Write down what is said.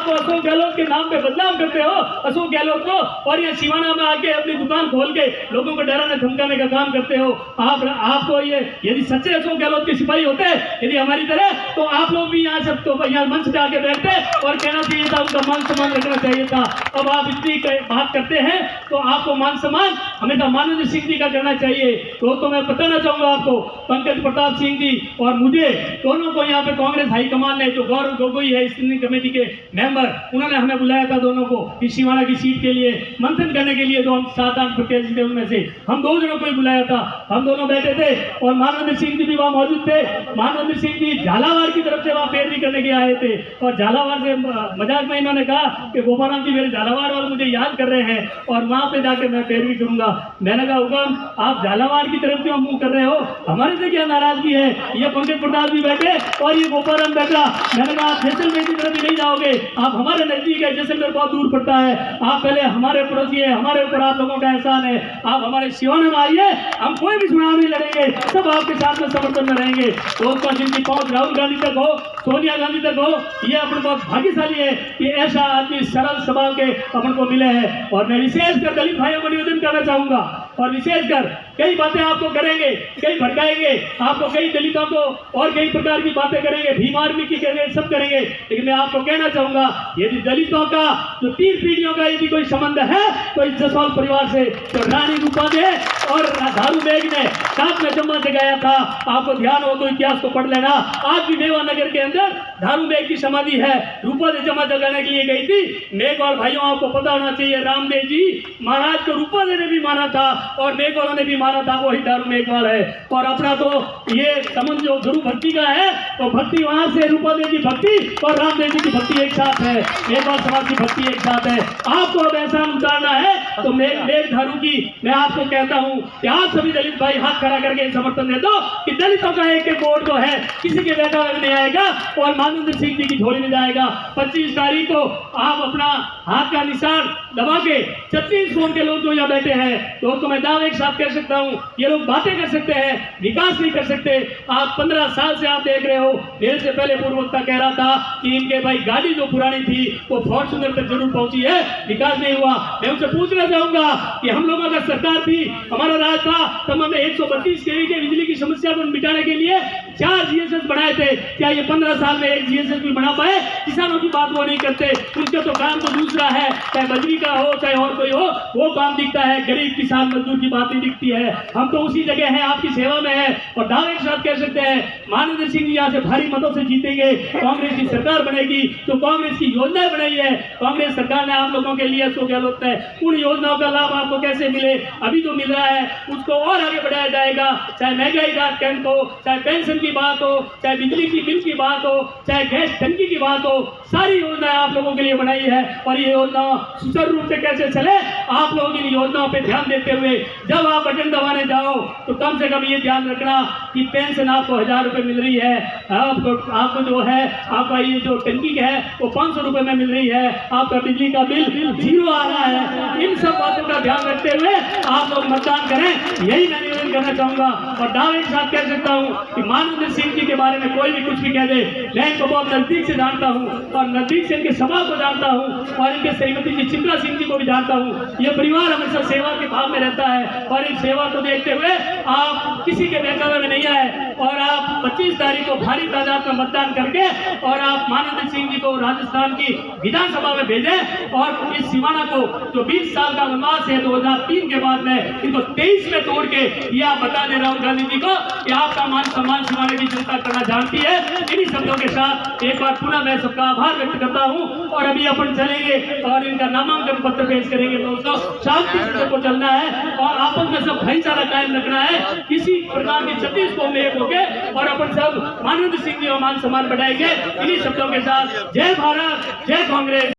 आप अशोक गहलोत के नाम पे बदनाम करते हो अशोक गहलोत को, और ये सिवाना में आके अपनी दुकान खोल के लोगों को डराने धमकाने का काम करते हो। आपको ये यदि सच्चे अशोक गहलोत के सिपाही होते यदि हमारी तरह, तो आप लोग भी यहाँ सब तो यहाँ मंच पे आके बैठते और कहना चाहिए था, उनका मान सम्मान रखना चाहिए था। अब आप इतनी बात करते हैं तो आपको मान सम्मान हमेशा मानवेंद्र सिंह जी का करना चाहिए। तो मैं बताना चाहूंगा आपको, पंकज प्रताप सिंह जी और मुझे दोनों को यहाँ पे कांग्रेस हाईकमान ने, जो गौरव गोगोई है स्टैंडिंग कमेटी के मेंबर, उन्होंने हमें बुलाया था दोनों को इस सिवाना की सीट के लिए मंथन करने के लिए। जो हम 7-8 प्रत्याशी थे उनमें से हम 2 जनों को ही बुलाया था। हम दोनों बैठे थे और मानवेंद्र सिंह जी भी वहाँ मौजूद थे। मानवेंद्र सिंह जी झालावाड़ की तरफ से वहाँ पैरवी करने के आए थे और झालावाड़ से मजाक में इन्होंने कहा कि गोपाराम जी मेरे झालावाड़ वाले मुझे याद कर रहे हैं और वहाँ पे जाके मैं पैरवी करूंगा। मैंने कहा हुकम, आप झालावाड़ की तरफ क्यों मुंह कर रहे हो, हमारे से क्या नाराजगी है? ये पंकज प्रताप जी बैठे और ये गोपाराम बैठा। मैंने कहा आप जैसलमेर की तरफ भी नहीं जाओगे, आप हमारे नजदीक है, जैसलमेर बहुत दूर पड़ता है। आप पहले हमारे पड़ोसी है, हमारे ऊपर आप लोगों का एहसान है। आप हमारे सिवाना में आइए, हम कोई भी चुनाव नहीं लड़ेंगे, सब आपके साथ में समर्थन में रहेंगे। दोस्तों, जिनकी पहुंच राहुल गांधी तक हो, सोनिया गांधी तक हो, ये अपन बहुत भाग्यशाली है कि ऐसा आदमी सरल स्वभाव के अपन को मिले हैं। और मैं विशेषकर दलित भाइयों को निवेदन करना चाहूंगा, और विशेषकर कई बातें आपको करेंगे, कई भड़काएंगे आपको, कई दलितों को और कई प्रकार की बातें करेंगे, भीम आर्मी की करेंगे, सब करेंगे। लेकिन मैं आपको कहना चाहूंगा, यदि दलितों का जो 3 पीढ़ियों का यदि कोई संबंध है तो इस जसवाल परिवार से, तो रानी रूपा ने और दारू बेग ने साथ में जमा जगाया था। आपको ध्यान हो तो इतिहास को पढ़ लेना। आज भी मेवा नगर के अंदर दारू बेग की समाधि है, रूपा ने जमा जगाने के लिए गई थी। मेघवाल भाइयों, आपको पता होना चाहिए, रामदेव जी महाराज को रूपा ने भी माना था और मेघवालों ने भी माना था, वही दारू मेघवाल है। और अपना तो ये संबंध जो गुरु भक्ति का है, तो भक्ति वहां से रूपा देव की भक्ति और रामदेव जी की भक्ति एक साथ है, मेघवाल समाज की भक्ति एक साथ है। आपको अब एहसान उतारना है तो मेघधारू की मैं आपको कहता हूं कि आप सभी दलित भाई हाथ खड़ा करके समर्थन दे दो कि दलितों का एक वोट जो है किसी के बेटा में नहीं आएगा और मानवेंद्र सिंह जी की झोली में जाएगा। 25 तारीख को आप अपना हाथ का निशान दबा के 36 कोण के लोग जो यहाँ बैठे हैं, दोस्तों मैं दावे के साथ कह सकता हूँ, ये लोग बातें कर सकते हैं, विकास नहीं कर सकते। आप 15 साल से आप देख रहे हो, मेरे से पहले पूर्ववक्ता कह रहा था कि इनके भाई गाड़ी जो पुरानी थी वो फॉर्च्यूनर तक जरूर पहुंची है, विकास नहीं हुआ। मैं उनसे पूछना चाहूंगा कि हम लोगों का सरकार थी, हमारा राज था, तब हमने 132 केवी के बिजली की समस्या को मिटाने के लिए 4 जीएसएस बनाए थे। क्या ये 15 साल में एक जीएसएस भी बना पाए? किसानों की बात वो नहीं करते, उनका तो काम तो दूसरा है, चाहे बजरी का हो चाहे और कोई हो, वो काम दिखता है, गरीब किसान मजदूर की बात नहीं दिखती है। हम तो उसी जगह हैं, आपकी सेवा में है और दावे के साथ कह सकते हैं मानवेंद्र सिंह जी यहाँ से भारी मतों से जीतेंगे, कांग्रेस की सरकार बनेगी। तो कांग्रेस की योजनाएं बनाई है कांग्रेस सरकार ने आप लोगों के लिए, अशोक गहलोत है, उन योजनाओं का लाभ आपको कैसे मिले, अभी जो मिल रहा है उसको और आगे बढ़ाया जाएगा। चाहे महंगाई राहत कैंप हो, चाहे पेंशन की बात हो, चाहे बिजली की बिल की बात हो, चाहे गैस टंकी की बात हो, सारी योजनाएं आप लोगों के लिए बनाई है। और ये योजना सुचारू रूप से कैसे चले, आप लोग इन योजनाओं पे ध्यान देते हुए जब आप बटन दबाने जाओ तो कम से कम ये ध्यान रखना कि पेंशन आपको 1000 रुपए मिल रही है, आपको जो है आपका ये जो टंकी है वो 500 रुपए में मिल रही है, आपका बिजली का बिल 0 आ रहा है। इन सब बातों का ध्यान रखते हुए आप लोग मतदान करें, यही मैं निवेदन करना चाहूंगा। और दावे के साथ कह सकता हूँ कि मानवेंद्र सिंह जी के बारे में कोई भी कुछ भी कह दे, मैं इनको बहुत नजदीक से जानता हूँ और नजदीक से इनके सभा को जानता हूँ और इनके श्रीमती जी चित्रा सिंह जी को भी जानता हूँ। ये परिवार हमेशा सेवा के भाव में रहता है और इस सेवा को देखते हुए आप किसी के बहकावे में नहीं आए और आप 25 तारीख को भारी तादाद में मतदान करके और आप मानवेंद्र सिंह जी को राजस्थान की विधानसभा में भेजें और इस सिवाना को जो 20 साल का वनवास है 2003 के बाद में, इनको 23 में तोड़ के ये आप बता दें राहुल गांधी जी को कि आपका मान सम्मान सिवाने की जनता करना जानती है। इन्हीं शब्दों के साथ एक बार पुनः मैं सबका आभार व्यक्त करता हूँ और अभी अपन चलेंगे और इनका नामांकन पत्र पेश करेंगे। दोस्तों, शांति से सबको चलना है और आपस में सब भाईचारा कायम रखना है, किसी प्रकार की 36 को में एक होके और अपन सब मानवेंद्र सिंह जी का मान सम्मान बढ़ाएंगे। इन्हीं शब्दों के साथ जय भारत, जय कांग्रेस।